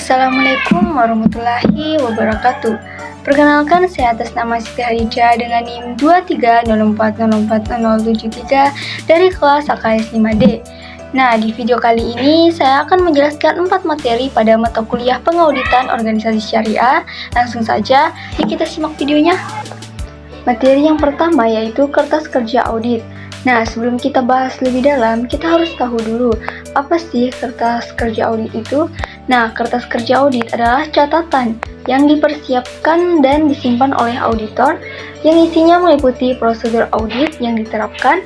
Assalamualaikum warahmatullahi wabarakatuh. Perkenalkan, saya atas nama Siti Hadijah dengan NIM 2304040073 dari kelas AKS 5D. Nah, di video kali ini saya akan menjelaskan 4 materi pada mata kuliah pengauditan organisasi syariah. Langsung saja, yuk kita simak videonya. Materi yang pertama yaitu kertas kerja audit. Nah, sebelum kita bahas lebih dalam, kita harus tahu dulu apa sih kertas kerja audit itu. Nah, kertas kerja audit adalah catatan yang dipersiapkan dan disimpan oleh auditor yang isinya meliputi prosedur audit yang diterapkan,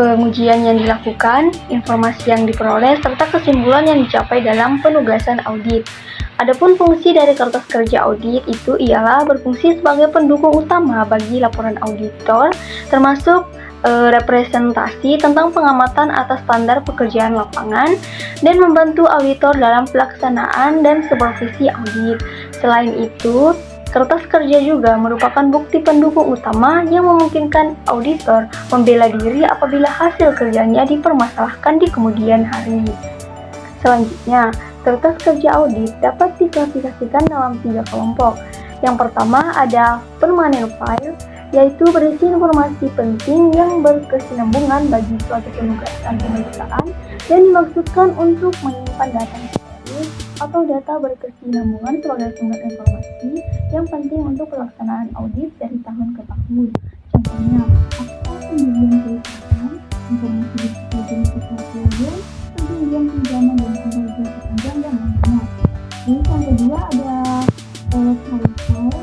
pengujian yang dilakukan, informasi yang diperoleh, serta kesimpulan yang dicapai dalam penugasan audit. Adapun fungsi dari kertas kerja audit itu ialah berfungsi sebagai pendukung utama bagi laporan auditor, termasuk representasi tentang pengamatan atas standar pekerjaan lapangan dan membantu auditor dalam pelaksanaan dan supervisi audit. Selain itu, kertas kerja juga merupakan bukti pendukung utama yang memungkinkan auditor membela diri apabila hasil kerjanya dipermasalahkan di kemudian hari. Selanjutnya, kertas kerja audit dapat diklasifikasikan dalam 3 kelompok. Yang pertama ada permanent file, yaitu berisi informasi penting yang berkesinambungan bagi suatu penugasan pemeriksaan dan dimaksudkan untuk menyimpan data historis atau data berkesinambungan sebagai sumber informasi yang penting untuk pelaksanaan audit dari tahun ke tahun. Contohnya, akta pembelian perusahaan, informasi di jenis pekerjaan, perjanjian pinjaman dan pembagian sepanjang dan lainnya. Terus yang kedua ada file,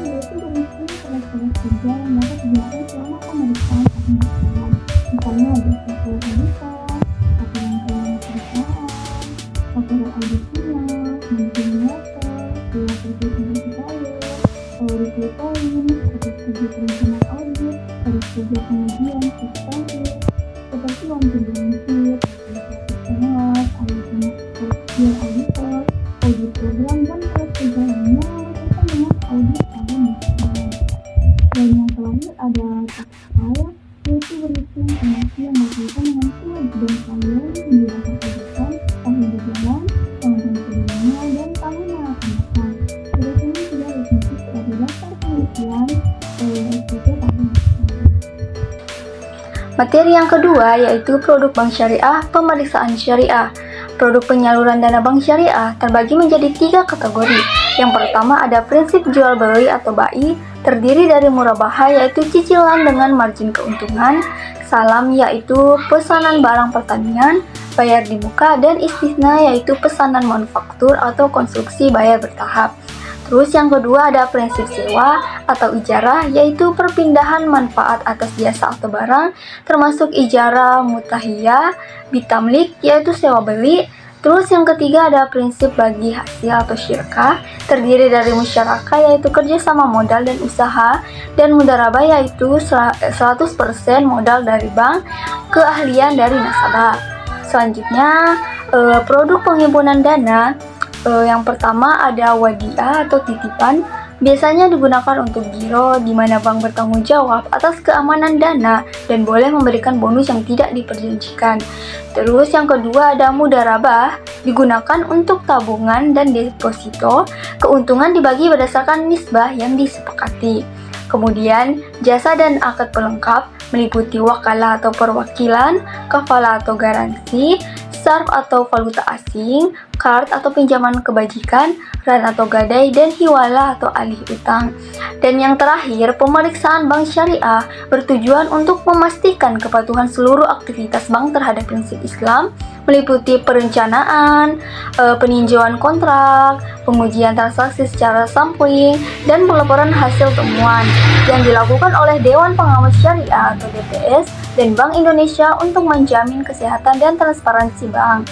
yaitu berisi kelas-kelas kerja yang dapat digunakan selama pemeriksaan administrasi. Misalnya ada software auditor, laporan keuangan perusahaan, laporan audit final, manajemen letter, surat representasi saya, report point, kertas kerja perencanaan audit, kertas kerja pengujian substantif, seperti launching benefit, pengawas, audit auditor, audit program, dan kertas kerja lainnya berkaitan dengan audit tahun depan. Dan yang terakhir ada tax file, yaitu berisi informasi yang berkaitan dengan kewajiban klien di dalam auditan, tahun berjalan, tahun sebelumnya, dan tahun yang akan datang. Surat ini sudah berfungsi sebagai daftar penelitian SPT tahun depan. Materi yang kedua yaitu produk bank syariah, pemeriksaan syariah. Produk penyaluran dana bank syariah terbagi menjadi 3 kategori. Yang pertama ada prinsip jual beli atau BAI, terdiri dari murabahah yaitu cicilan dengan margin keuntungan, salam yaitu pesanan barang pertanian, bayar di muka, dan istisna yaitu pesanan manufaktur atau konstruksi bayar bertahap. Terus yang kedua ada prinsip sewa atau ijarah, yaitu perpindahan manfaat atas jasa atau barang, termasuk ijarah mutahiyah, bitamlik yaitu sewa beli. Terus yang ketiga ada prinsip bagi hasil atau syirkah, terdiri dari musyarakah yaitu kerjasama modal dan usaha, dan mudarabah yaitu 100% modal dari bank, keahlian dari nasabah. Selanjutnya produk penghimpunan dana. Yang pertama ada wadiah atau titipan, biasanya digunakan untuk giro di mana bank bertanggung jawab atas keamanan dana dan boleh memberikan bonus yang tidak diperjanjikan. Terus yang kedua ada mudarabah, digunakan untuk tabungan dan deposito, keuntungan dibagi berdasarkan nisbah yang disepakati. Kemudian jasa dan akad pelengkap meliputi wakalah atau perwakilan, kafalah atau garansi, sarf atau valuta asing, kard atau pinjaman kebajikan, ran atau gadai, dan hiwalah atau alih utang. Dan yang terakhir, pemeriksaan bank syariah bertujuan untuk memastikan kepatuhan seluruh aktivitas bank terhadap prinsip Islam, meliputi perencanaan, peninjauan kontrak, pengujian transaksi secara sampling, dan pelaporan hasil temuan yang dilakukan oleh Dewan Pengawas Syariah atau DPS dan Bank Indonesia untuk menjamin kesehatan dan transparansi bank.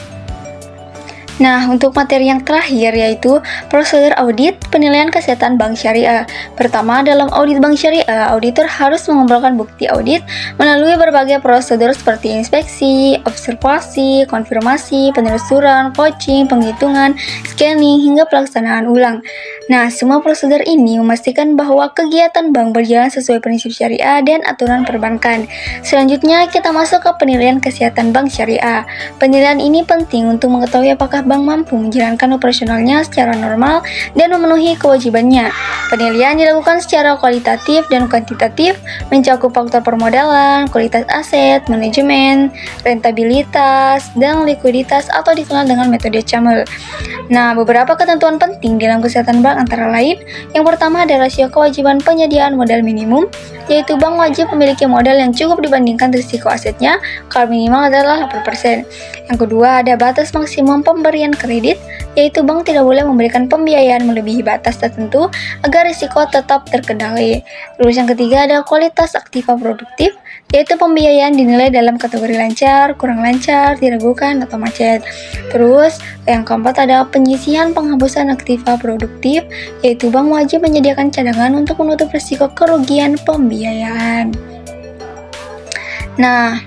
Nah, untuk materi yang terakhir yaitu prosedur audit penilaian kesehatan bank syariah. Pertama, dalam audit bank syariah, auditor harus mengumpulkan bukti audit melalui berbagai prosedur seperti inspeksi, observasi, konfirmasi, penelusuran, vouching, penghitungan, scanning, hingga pelaksanaan ulang. Nah, semua prosedur ini memastikan bahwa kegiatan bank berjalan sesuai prinsip syariah dan aturan perbankan. Selanjutnya, kita masuk ke penilaian kesehatan bank syariah. Penilaian ini penting untuk mengetahui apakah bank mampu menjalankan operasionalnya secara normal dan memenuhi kewajibannya. Penilaian dilakukan secara kualitatif dan kuantitatif, mencakup faktor permodalan, kualitas aset, manajemen, rentabilitas, dan likuiditas atau dikenal dengan metode CAMEL. Nah, beberapa ketentuan penting dalam kesehatan bank antara lain, yang pertama ada rasio kewajiban penyediaan modal minimum, yaitu bank wajib memiliki modal yang cukup dibandingkan risiko asetnya, kalau minimal adalah 8%. Yang kedua ada batas maksimum pemberian kredit, yaitu bank tidak boleh memberikan pembiayaan melebihi batas tertentu agar risiko tetap terkendali. Terus yang ketiga ada kualitas aktiva produktif, yaitu pembiayaan dinilai dalam kategori lancar, kurang lancar, diragukan, atau macet. Terus yang keempat ada penyisihan penghapusan aktiva produktif, yaitu bank wajib menyediakan cadangan untuk menutup risiko kerugian pembiayaan. Nah,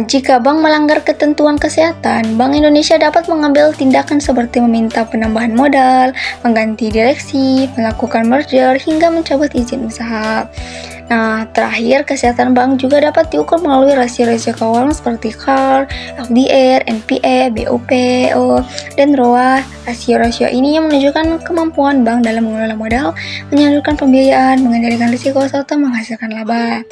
jika bank melanggar ketentuan kesehatan, Bank Indonesia dapat mengambil tindakan seperti meminta penambahan modal, mengganti direksi, melakukan merger, hingga mencabut izin usaha. Nah, terakhir, kesehatan bank juga dapat diukur melalui rasio-rasio keuangan seperti CAR, FDR, NPE, BOP, dan ROA. Rasio-rasio ini yang menunjukkan kemampuan bank dalam mengelola modal, menyalurkan pembiayaan, mengendalikan risiko, serta menghasilkan laba.